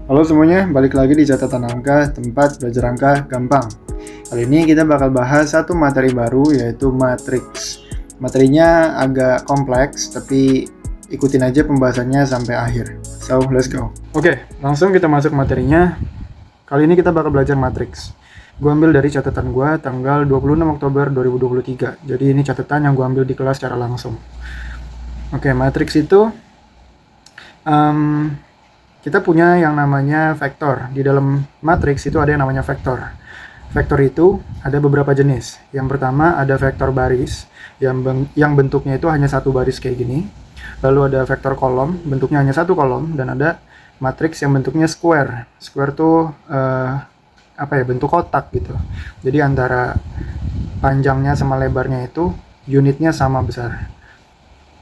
Halo semuanya, balik lagi di catatan angka, tempat belajar angka gampang. Kali ini kita bakal bahas satu materi baru, yaitu matriks. Materinya agak kompleks, tapi ikutin aja pembahasannya sampai akhir. So, let's go. Oke, langsung kita masuk materinya. Kali ini kita bakal belajar matriks. Gue ambil dari catatan gue tanggal 26 Oktober 2023. Jadi ini catatan yang gue ambil di kelas secara langsung. Oke, matriks itu kita punya yang namanya vektor. Di dalam matriks itu ada yang namanya vektor. Vektor itu ada beberapa jenis. Yang pertama ada vektor baris, yang bentuknya itu hanya satu baris kayak gini. Lalu ada vektor kolom, bentuknya hanya satu kolom. Dan ada matriks yang bentuknya square. Square tuh bentuk kotak gitu. Jadi antara panjangnya sama lebarnya itu unitnya sama besar.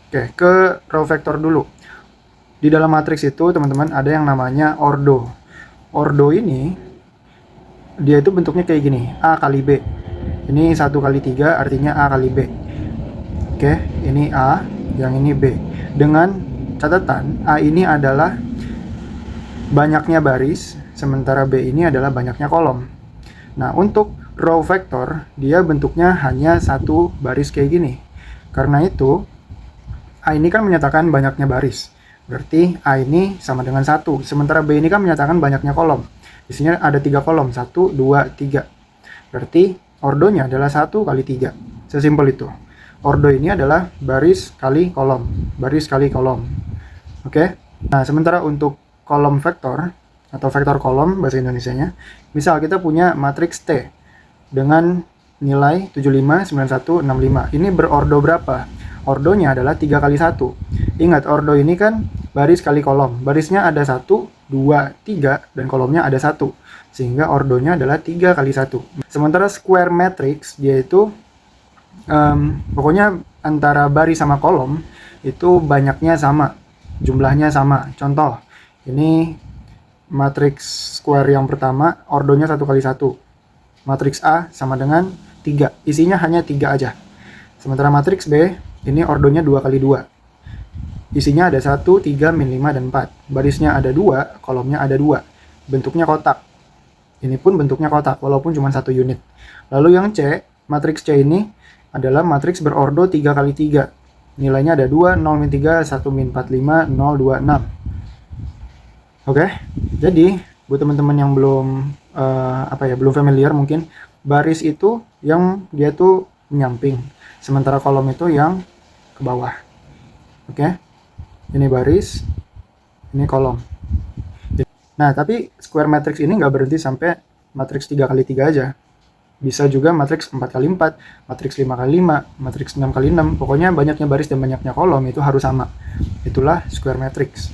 Oke, ke row vektor dulu. Di dalam matriks itu teman-teman ada yang namanya ordo. Ordo ini dia itu bentuknya kayak gini, A kali B. Ini 1 kali 3 artinya A kali B. Oke, ini A, yang ini B. Dengan catatan A ini adalah banyaknya baris, sementara B ini adalah banyaknya kolom. Nah, untuk row vektor dia bentuknya hanya satu baris kayak gini. Karena itu A ini kan menyatakan banyaknya baris. Berarti A ini sama dengan 1. Sementara B ini kan menyatakan banyaknya kolom. Di sini ada 3 kolom. 1, 2, 3. Berarti ordonya adalah 1 kali 3. Sesimpel itu. Ordo ini adalah baris kali kolom. Baris kali kolom. Oke? Nah, sementara untuk kolom vektor, atau vektor kolom bahasa Indonesianya, misal kita punya matriks T dengan nilai 75, 91, 65. Ini berordo berapa? Ordonya adalah 3 kali 1. Ingat, ordo ini kan baris kali kolom. Barisnya ada 1, 2, 3, dan kolomnya ada 1. Sehingga ordonya adalah 3 kali 1. Sementara square matrix, yaitu pokoknya antara baris sama kolom, itu banyaknya sama. Jumlahnya sama. Contoh, ini matriks square yang pertama, ordonya 1 kali 1. Matriks A sama dengan 3. Isinya hanya 3 aja. Sementara matriks B, ini ordonya 2 kali 2. Isinya ada 1, 3, min 5, dan 4. Barisnya ada 2, kolomnya ada 2. Bentuknya kotak. Ini pun bentuknya kotak, walaupun cuma 1 unit. Lalu yang C, matriks C ini adalah matriks berordo 3 kali 3. Nilainya ada 2, 0, min 3, 1, min 4, 5, 0, 2, 6. Oke, jadi buat teman-teman yang belum belum familiar mungkin, baris itu yang dia tuh menyamping. Sementara kolom itu yang ke bawah. Oke, ini baris, ini kolom. Nah, tapi square matrix ini nggak berhenti sampai matriks 3 kali 3 aja. Bisa juga matriks 4 kali 4, matriks 5 kali 5, matriks 6 kali 6. Pokoknya banyaknya baris dan banyaknya kolom itu harus sama. Itulah square matrix.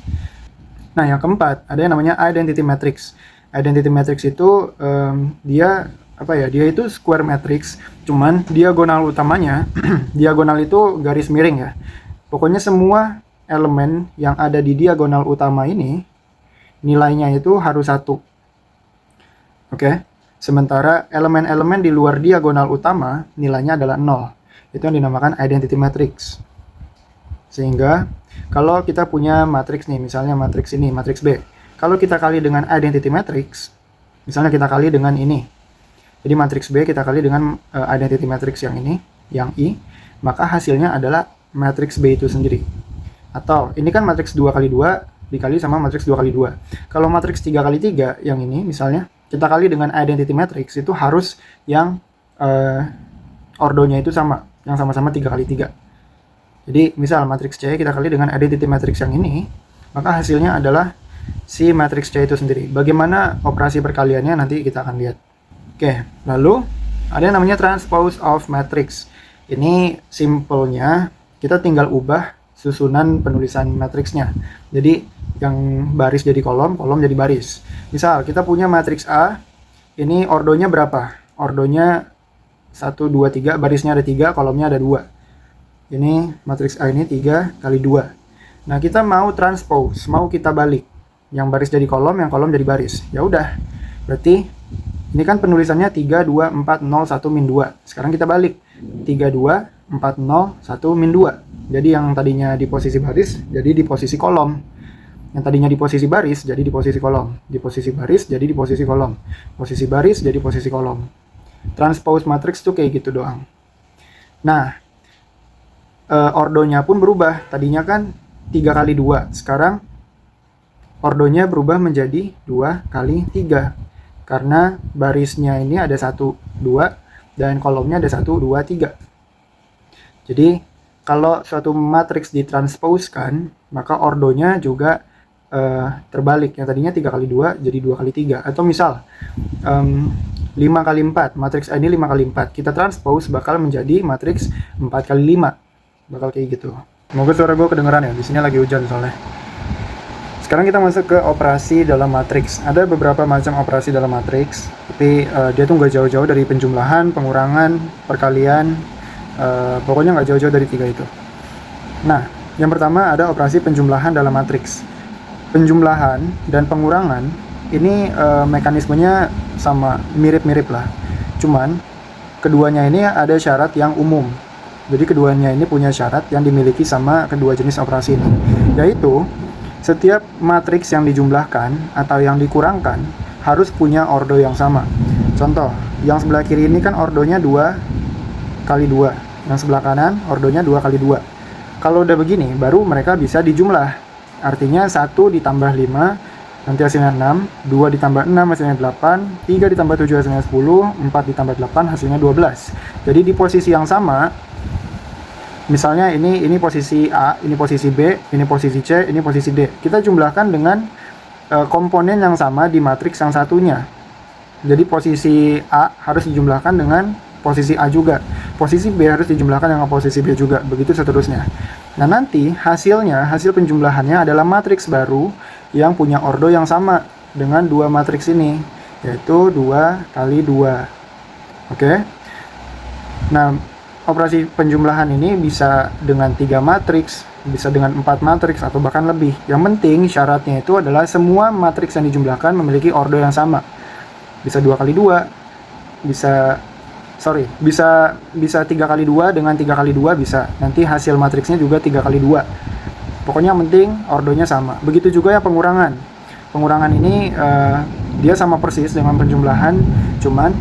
Nah, yang keempat ada yang namanya identity matrix. Identity matrix itu dia itu square matrix, cuman diagonal utamanya diagonal itu garis miring ya. Pokoknya semua elemen yang ada di diagonal utama ini nilainya itu harus 1. Oke. Sementara elemen-elemen di luar diagonal utama nilainya adalah 0. Itu yang dinamakan identity matrix. Sehingga kalau kita punya matriks nih, misalnya matriks ini, matriks B. Kalau kita kali dengan identity matrix, misalnya kita kali dengan ini. Jadi matriks B kita kali dengan identity matrix yang ini, yang I, maka hasilnya adalah matriks B itu sendiri. Atau ini kan matriks 2 kali 2 dikali sama matriks 2 kali 2. Kalau matriks 3 kali 3 yang ini misalnya, kita kali dengan identity matrix itu harus yang ordonya itu sama, yang sama-sama 3 kali 3. Jadi misal matriks C kita kali dengan identity matrix yang ini, maka hasilnya adalah si matriks C itu sendiri. Bagaimana operasi perkaliannya nanti kita akan lihat. Oke, lalu ada yang namanya transpose of matrix. Ini simpelnya kita tinggal ubah susunan penulisan matriksnya. Jadi yang baris jadi kolom, kolom jadi baris. Misal kita punya matriks A, ini ordonya berapa? Ordonya 1, 2, 3, barisnya ada 3, kolomnya ada 2. Ini matriks A ini 3 kali 2. Nah, kita mau transpose, mau kita balik. Yang baris jadi kolom, yang kolom jadi baris. Ya udah. Berarti ini kan penulisannya 3, 2, 4, 0, 1, min 2. Sekarang kita balik. 3, 2, 4, 0, 1, min 2. Jadi yang tadinya di posisi baris, jadi di posisi kolom. Yang tadinya di posisi baris jadi di posisi kolom, di posisi baris jadi di posisi kolom, posisi baris jadi posisi kolom. Transpose matriks tuh kayak gitu doang. Nah, ordonya pun berubah. Tadinya kan 3 kali 2, sekarang ordonya berubah menjadi 2 kali 3. Karena barisnya ini ada 1, 2, dan kolomnya ada 1, 2, 3. Jadi, kalau suatu matriks ditranspose-kan, maka ordonya juga terbalik. Yang tadinya 3 kali 2 jadi 2 kali 3. Atau misal, 5 kali 4, matriks A ini 5 kali 4. Kita transpose bakal menjadi matriks 4 kali 5. Bakal kayak gitu. Semoga suara gue kedengeran ya, di sini lagi hujan soalnya. Sekarang kita masuk ke operasi dalam matriks. Ada beberapa macam operasi dalam matriks, tapi dia tuh nggak jauh-jauh dari penjumlahan, pengurangan, perkalian, pokoknya nggak jauh-jauh dari 3 itu. Nah, yang pertama ada operasi penjumlahan dalam matriks. Penjumlahan dan pengurangan ini mekanismenya sama, mirip-mirip lah. Cuman, keduanya ini ada syarat yang umum. Jadi keduanya ini punya syarat yang dimiliki sama kedua jenis operasi ini, yaitu setiap matriks yang dijumlahkan atau yang dikurangkan harus punya ordo yang sama. Contoh, yang sebelah kiri ini kan ordonya 2 kali 2, yang sebelah kanan ordonya 2 kali 2. Kalau udah begini, baru mereka bisa dijumlah. Artinya 1 ditambah 5, nanti hasilnya 6, 2 ditambah 6 hasilnya 8, 3 ditambah 7 hasilnya 10, 4 ditambah 8 hasilnya 12. Jadi di posisi yang sama, misalnya ini posisi A, ini posisi B, ini posisi C, ini posisi D. Kita jumlahkan dengan komponen yang sama di matriks yang satunya. Jadi posisi A harus dijumlahkan dengan posisi A juga. Posisi B harus dijumlahkan dengan posisi B juga. Begitu seterusnya. Nah, nanti hasil penjumlahannya adalah matriks baru yang punya ordo yang sama dengan dua matriks ini, yaitu 2 kali 2. Oke? Nah, operasi penjumlahan ini bisa dengan 3 matriks, bisa dengan 4 matriks, atau bahkan lebih. Yang penting syaratnya itu adalah semua matriks yang dijumlahkan memiliki ordo yang sama. Bisa 2 kali 2, bisa 3 kali 2 dengan 3 kali 2 bisa. Nanti hasil matriksnya juga 3 kali 2. Pokoknya yang penting ordonya sama. Begitu juga ya pengurangan. Pengurangan ini dia sama persis dengan penjumlahan, cuman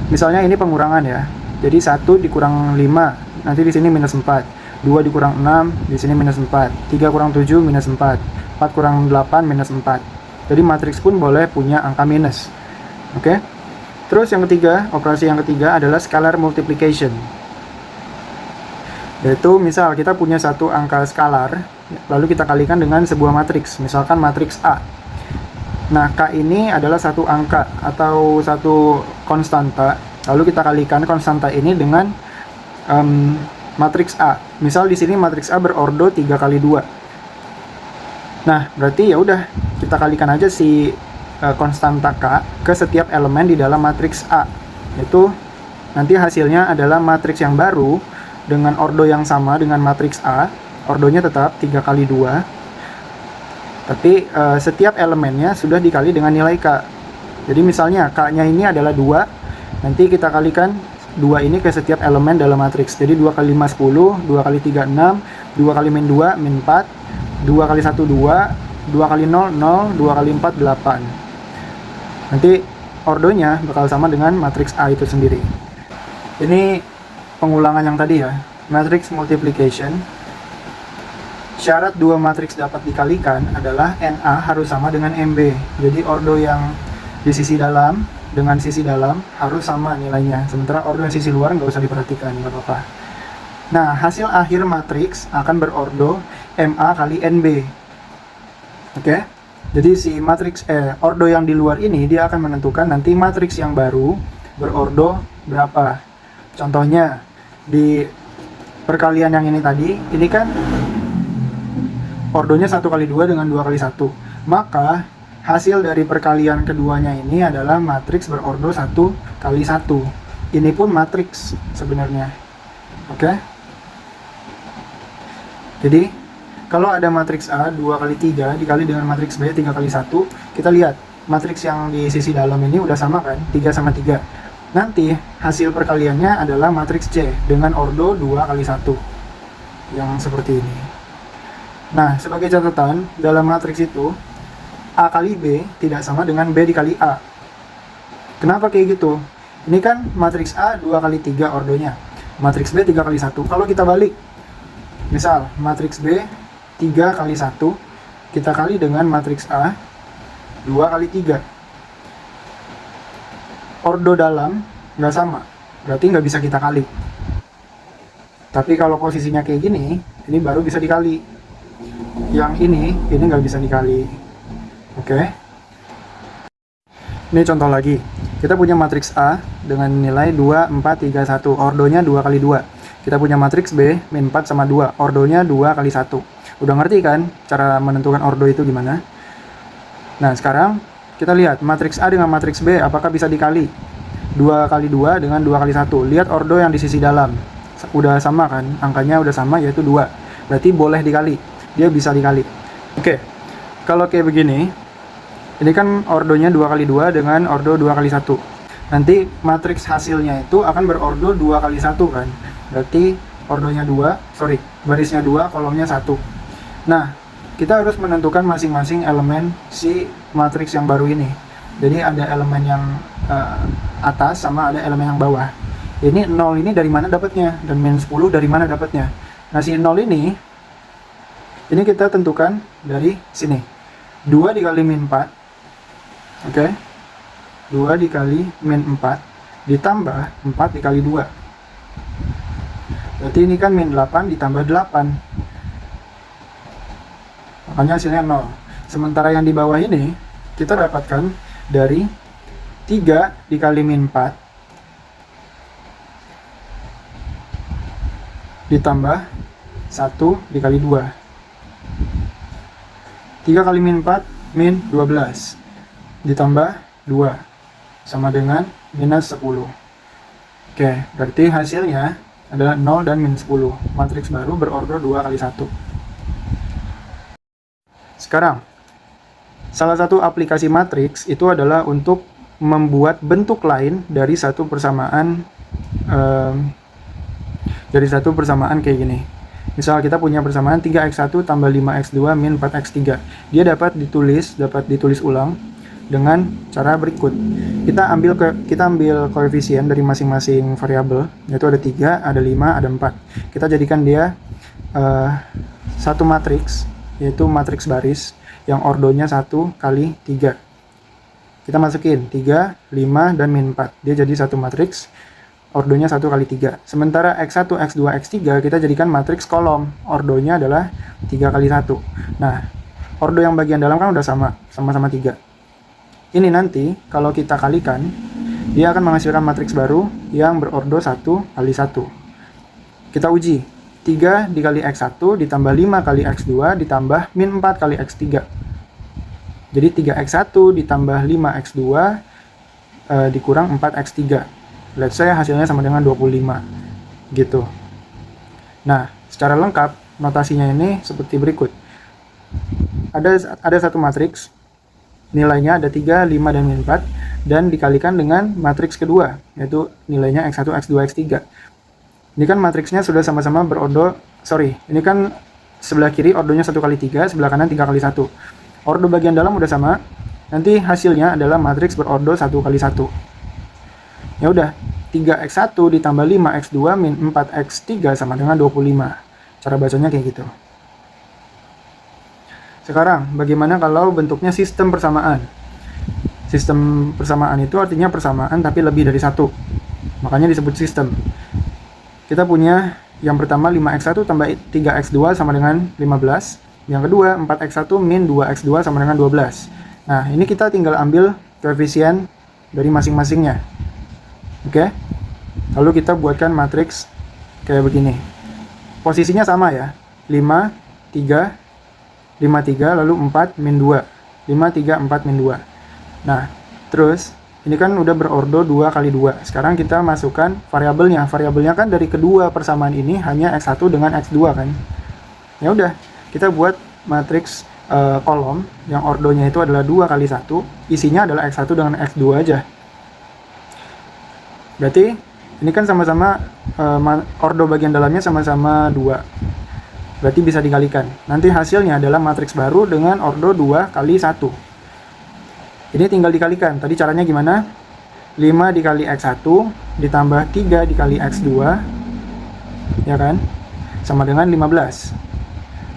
misalnya ini pengurangan ya. Jadi 1 dikurang 5, nanti di sini minus 4. 2 dikurang 6, di sini minus 4. 3 kurang 7, minus 4. 4 kurang 8, minus 4. Jadi matriks pun boleh punya angka minus. Oke? Terus yang ketiga, operasi yang ketiga adalah scalar multiplication. Yaitu misal kita punya satu angka skalar, lalu kita kalikan dengan sebuah matriks, misalkan matriks A. Nah, K ini adalah satu angka atau satu konstanta. Lalu kita kalikan konstanta ini dengan matriks A. Misal di sini matriks A berordo 3 kali 2. Nah, berarti ya udah kita kalikan aja si konstanta K ke setiap elemen di dalam matriks A. Itu nanti hasilnya adalah matriks yang baru dengan ordo yang sama dengan matriks A. Ordonya tetap 3 kali 2. Tapi setiap elemennya sudah dikali dengan nilai K. Jadi misalnya K-nya ini adalah 2. Nanti kita kalikan 2 ini ke setiap elemen dalam matriks. Jadi 2 kali 5, 10, 2 kali 3, 6, 2 kali min 2, min 4, 2 kali 1, 2, 2 kali 0, 0, 2 kali 4, 8. Nanti ordonya bakal sama dengan matriks A itu sendiri. Ini pengulangan yang tadi ya, matrix multiplication. Syarat dua matriks dapat dikalikan adalah NA harus sama dengan MB. Jadi ordo yang di sisi dalam dengan sisi dalam harus sama nilainya, sementara ordo yang sisi luar nggak usah diperhatikan, nggak apa-apa. Nah, hasil akhir matriks akan berordo MA kali NB. Oke? Jadi si matriks ordo yang di luar ini dia akan menentukan nanti matriks yang baru berordo berapa. Contohnya di perkalian yang ini tadi, ini kan ordonya 1 kali 2 dengan 2 kali 1. Maka hasil dari perkalian keduanya ini adalah matriks berordo 1 kali 1. Ini pun matriks sebenarnya. Oke? Jadi, kalau ada matriks A 2 kali 3 dikali dengan matriks B 3 kali 1, kita lihat matriks yang di sisi dalam ini udah sama kan? 3 sama 3. Nanti hasil perkaliannya adalah matriks C dengan ordo 2 kali 1. Yang seperti ini. Nah, sebagai catatan, dalam matriks itu, A kali B tidak sama dengan B dikali A. Kenapa kayak gitu? Ini kan matriks A 2 kali 3 ordonya. Matriks B 3 kali 1. Kalau kita balik, misal matriks B 3 kali 1, kita kali dengan matriks A 2 kali 3. Ordo dalam nggak sama, berarti nggak bisa kita kali. Tapi kalau posisinya kayak gini, ini baru bisa dikali. Yang ini nggak bisa dikali. Oke. Ini contoh lagi. Kita punya matriks A dengan nilai 2, 4, 3, 1. Ordonya 2 kali 2. Kita punya matriks B, min 4 sama 2. Ordonya 2 kali 1. Udah ngerti kan cara menentukan ordo itu gimana? Nah, sekarang kita lihat matriks A dengan matriks B apakah bisa dikali. 2 kali 2 dengan 2 kali 1. Lihat ordo yang di sisi dalam. Udah sama kan? Angkanya udah sama, yaitu 2. Berarti boleh dikali. Dia bisa dikali. Oke. Kalau kayak begini, ini kan ordonya 2 kali 2 dengan ordo 2 kali 1. Nanti matriks hasilnya itu akan berordo 2 kali 1 kan. Berarti ordonya 2, barisnya 2, kolomnya 1. Nah, kita harus menentukan masing-masing elemen si matriks yang baru ini. Jadi ada elemen yang atas sama ada elemen yang bawah. Ini 0 ini dari mana dapatnya? Dan min 10 dari mana dapatnya? Nah, si 0 ini kita tentukan dari sini. 2 dikali min 4. Oke. 2 dikali min 4 ditambah 4 dikali 2. Berarti ini kan min 8 ditambah 8. Makanya hasilnya 0. Sementara yang di bawah ini kita dapatkan dari 3 dikali min 4 ditambah 1 dikali 2. 3 kali min 4 min 12 ditambah 2 sama dengan minus 10. Oke, berarti hasilnya adalah 0 dan min 10. Matriks baru berordo 2 kali 1. Sekarang, salah satu aplikasi matriks itu adalah untuk membuat bentuk lain dari satu persamaan kayak gini. Misal kita punya persamaan 3x1 tambah 5x2 min 4x3. Dia dapat ditulis ulang dengan cara berikut. Kita ambil koefisien dari masing-masing variabel, yaitu ada 3, ada 5, ada 4. Kita jadikan dia satu matriks, yaitu matriks baris yang ordonya 1 kali 3. Kita masukin 3, 5, dan min 4. Dia jadi satu matriks, ordonya 1 kali 3. Sementara x1, x2, x3 kita jadikan matriks kolom, ordonya adalah 3 kali 1. Nah, ordo yang bagian dalam kan udah sama-sama 3. Ini nanti kalau kita kalikan, dia akan menghasilkan matriks baru yang berordo 1 kali 1. Kita uji. 3 dikali x1 ditambah 5 kali x2 ditambah min 4 kali x3. Jadi 3x1 ditambah 5x2 dikurang 4x3. Let's say hasilnya sama dengan 25. Gitu. Nah, secara lengkap notasinya ini seperti berikut. Ada satu matriks, nilainya ada 3, 5, dan min 4, dan dikalikan dengan matriks kedua, yaitu nilainya x1, x2, x3. Ini kan matriksnya sudah sama-sama berordo, ini kan sebelah kiri ordonya 1 kali 3, sebelah kanan 3 kali 1. Ordo bagian dalam udah sama, nanti hasilnya adalah matriks berordo 1 kali 1. Ya udah, 3x1 ditambah 5x2 min 4x3 sama dengan 25. Cara bacanya kayak gitu. Sekarang, bagaimana kalau bentuknya sistem persamaan? Sistem persamaan itu artinya persamaan tapi lebih dari 1. Makanya disebut sistem. Kita punya yang pertama 5x1 tambah 3x2 sama dengan 15. Yang kedua 4x1 min 2x2 sama dengan 12. Nah, ini kita tinggal ambil koefisien dari masing-masingnya. Oke? Lalu kita buatkan matriks kayak begini. Posisinya sama ya. 5, 3, 5, 3, lalu 4, min 2. 5, 3, 4, min 2. Nah, terus ini kan udah berordo 2 kali 2. Sekarang kita masukkan variabelnya. Variabelnya kan dari kedua persamaan ini hanya x1 dengan x2 kan. Ya udah, kita buat matriks kolom yang ordonya itu adalah 2 kali 1. Isinya adalah x1 dengan x2 aja. Berarti ini kan sama-sama ordo bagian dalamnya sama-sama 2. berarti bisa dikalikan. Nanti hasilnya adalah matriks baru dengan ordo 2 kali 1. Ini tinggal dikalikan. Tadi caranya gimana? 5 dikali X1 ditambah 3 dikali X2, ya kan? Sama dengan 15.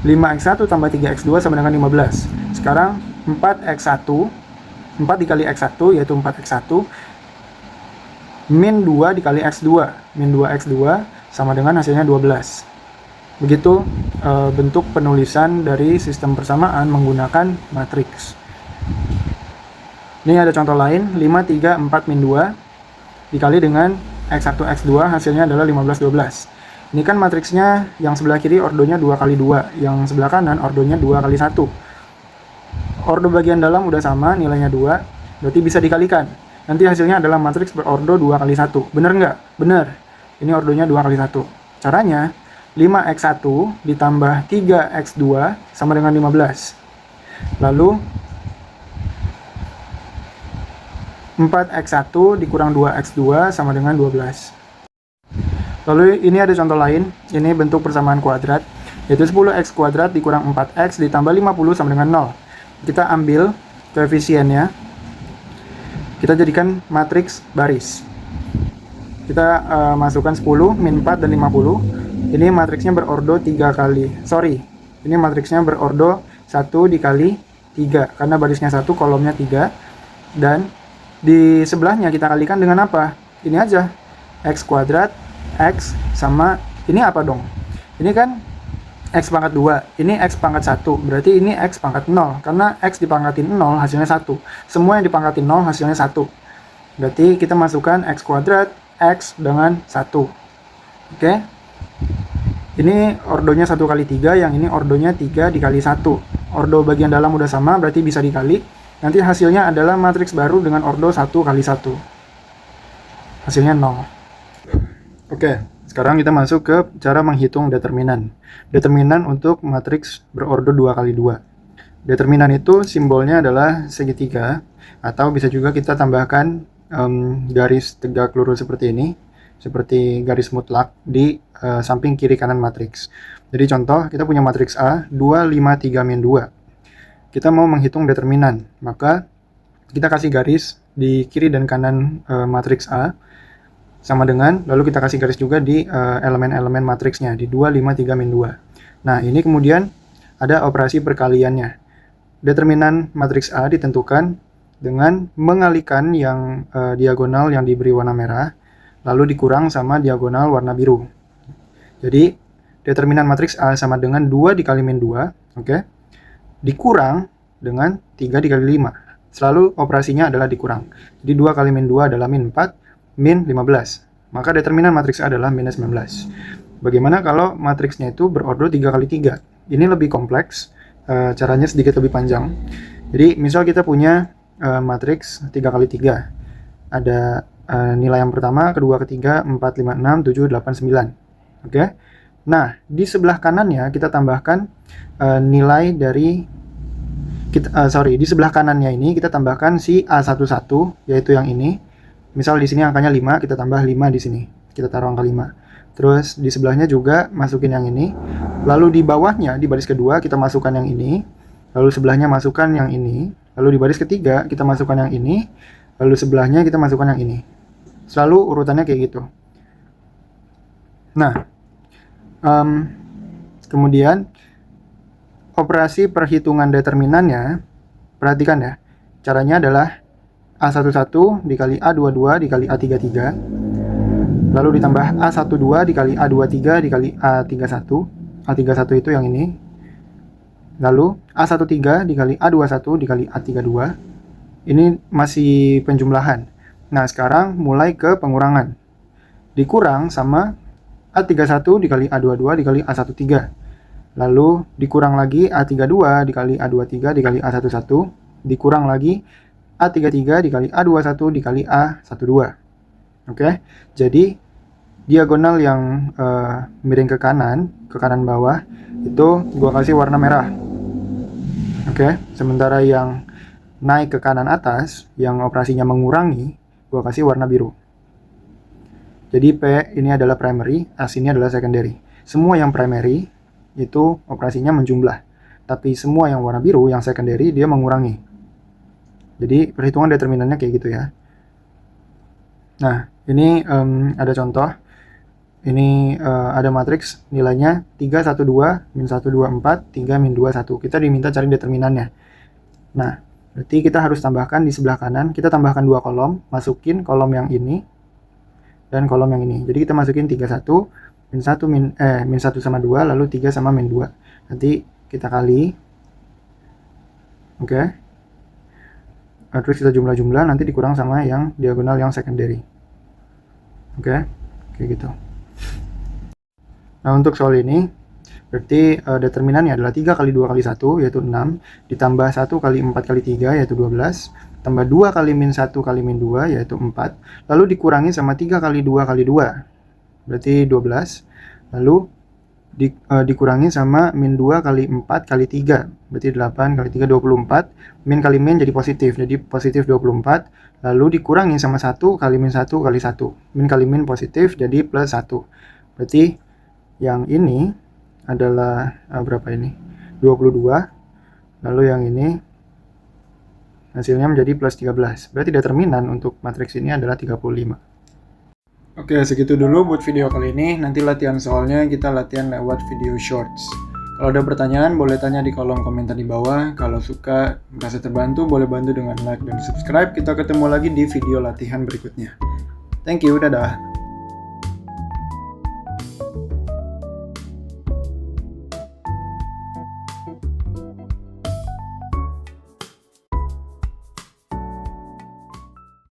5X1 tambah 3X2 sama dengan 15. Sekarang 4X1, 4 dikali X1 yaitu 4X1, min 2 dikali X2. Min 2X2 sama dengan hasilnya 12. Begitu bentuk penulisan dari sistem persamaan menggunakan matriks. Ini ada contoh lain, 5, 3, 4, min 2 dikali dengan X1, X2 hasilnya adalah 15, 12. Ini kan matriksnya yang sebelah kiri ordonya 2 kali 2, yang sebelah kanan ordonya 2 kali 1. Ordo bagian dalam udah sama, nilainya 2, berarti bisa dikalikan. Nanti hasilnya adalah matriks berordo 2 kali 1. Bener nggak? Bener. Ini ordonya 2 kali 1. Caranya, 5X1 ditambah 3X2 sama dengan 15. Lalu, 4X1 dikurang 2X2 sama dengan 12. Lalu ini ada contoh lain, ini bentuk persamaan kuadrat, yaitu 10X kuadrat dikurang 4X ditambah 50 sama dengan 0. Kita ambil koefisiennya, kita jadikan matriks baris. Kita masukkan 10, min 4, dan 50. Ini matriksnya berordo 3 kali, ini matriksnya berordo 1 dikali 3, karena barisnya 1, kolomnya 3, dan di sebelahnya kita kalikan dengan apa? Ini aja, X kuadrat, X sama, ini apa dong? Ini kan X pangkat 2, ini X pangkat 1, berarti ini X pangkat 0, karena X dipangkatin 0 hasilnya 1, semua yang dipangkatin 0 hasilnya 1, berarti kita masukkan X kuadrat, X dengan 1, oke? Ini ordonya 1 kali 3, yang ini ordonya 3 dikali 1, ordo bagian dalam udah sama, berarti bisa dikali, nanti hasilnya adalah matriks baru dengan ordo 1 kali 1, hasilnya 0. Oke, sekarang kita masuk ke cara menghitung determinan. Determinan untuk matriks berordo 2 kali 2. Determinan itu simbolnya adalah segitiga, atau bisa juga kita tambahkan garis tegak lurus seperti ini, seperti garis mutlak di samping kiri kanan matriks. Jadi contoh, kita punya matriks A, 2, 5, 3, min 2. Kita mau menghitung determinan, maka kita kasih garis di kiri dan kanan matriks A, sama dengan, lalu kita kasih garis juga di elemen-elemen matriksnya, di 2, 5, 3, min 2. Nah, ini kemudian ada operasi perkaliannya. Determinan matriks A ditentukan dengan mengalikan yang diagonal yang diberi warna merah, lalu dikurang sama diagonal warna biru. Jadi, determinan matriks A sama dengan 2 dikali min 2, oke? Dikurang dengan 3 dikali 5. Selalu operasinya adalah dikurang. Jadi 2 kali min 2 adalah min 4, min 15. Maka determinan matriks A adalah minus 19. Bagaimana kalau matriksnya itu berordo 3 kali 3? Ini lebih kompleks, caranya sedikit lebih panjang. Jadi misal kita punya matriks 3 kali 3. Ada nilai yang pertama, kedua, ketiga, 4, 5, 6, 7, 8, 9. Oke? Nah, di sebelah kanannya kita tambahkan nilai dari di sebelah kanannya ini kita tambahkan si A11, yaitu yang ini. Misal di sini angkanya 5, kita tambah 5 di sini. Kita taruh angka 5. Terus di sebelahnya juga masukin yang ini. Lalu di bawahnya, di baris kedua kita masukkan yang ini. Lalu sebelahnya masukkan yang ini. Lalu di baris ketiga kita masukkan yang ini. Lalu sebelahnya kita masukkan yang ini. Selalu urutannya kayak gitu. Nah, kemudian operasi perhitungan determinannya, perhatikan ya. Caranya adalah A11 dikali A22 dikali A33, lalu ditambah A12 dikali A23 dikali A31. A31 itu yang ini. Lalu A13 dikali A21 dikali A32. Ini masih penjumlahan. Nah, sekarang mulai ke pengurangan. Dikurang sama A31 dikali A22 dikali A13. Lalu dikurang lagi A32 dikali A23 dikali A11. Dikurang lagi A33 dikali A21 dikali A12. Oke, jadi diagonal yang miring ke kanan bawah, itu gua kasih warna merah. Oke, sementara yang naik ke kanan atas, yang operasinya mengurangi, gua kasih warna biru. Jadi P ini adalah primary, S ini adalah secondary. Semua yang primary itu operasinya menjumlah. Tapi semua yang warna biru, yang secondary, dia mengurangi. Jadi perhitungan determinannya kayak gitu ya. Nah, ini ada contoh. Ini ada matriks nilainya 3, 1, 2, min 1, 2, 4, 3, min 2, 1. Kita diminta cari determinannya. Nah, berarti kita harus tambahkan di sebelah kanan. Kita tambahkan 2 kolom, masukin kolom yang ini dan kolom yang ini. Jadi kita masukin 3, 1, min 1, min 1 sama 2, lalu 3 sama min 2. Nanti kita kali. Oke. Terus kita jumlah-jumlah, nanti dikurang sama yang diagonal yang secondary. Oke, kayak gitu. Nah, untuk soal ini, berarti determinannya adalah 3 kali 2 kali 1, yaitu 6, ditambah 1 kali 4 kali 3, yaitu 12, tambah 2 kali min 1 kali min 2, yaitu 4, lalu dikurangi sama 3 kali 2 kali 2, berarti 12, lalu dikurangi sama min 2 kali 4 kali 3, berarti 8 kali 3, 24, min kali min jadi positif, positif 24, lalu dikurangi sama 1 kali min 1 kali 1, min kali min positif, jadi plus 1, berarti yang ini adalah berapa ini? 22. Lalu yang ini hasilnya menjadi plus 13. Berarti determinan untuk matriks ini adalah 35. Oke, segitu dulu buat video kali ini. Nanti latihan soalnya kita latihan lewat video shorts. Kalau ada pertanyaan boleh tanya di kolom komentar di bawah. Kalau suka, merasa terbantu, boleh bantu dengan like dan subscribe. Kita ketemu lagi di video latihan berikutnya. Thank you, dadah.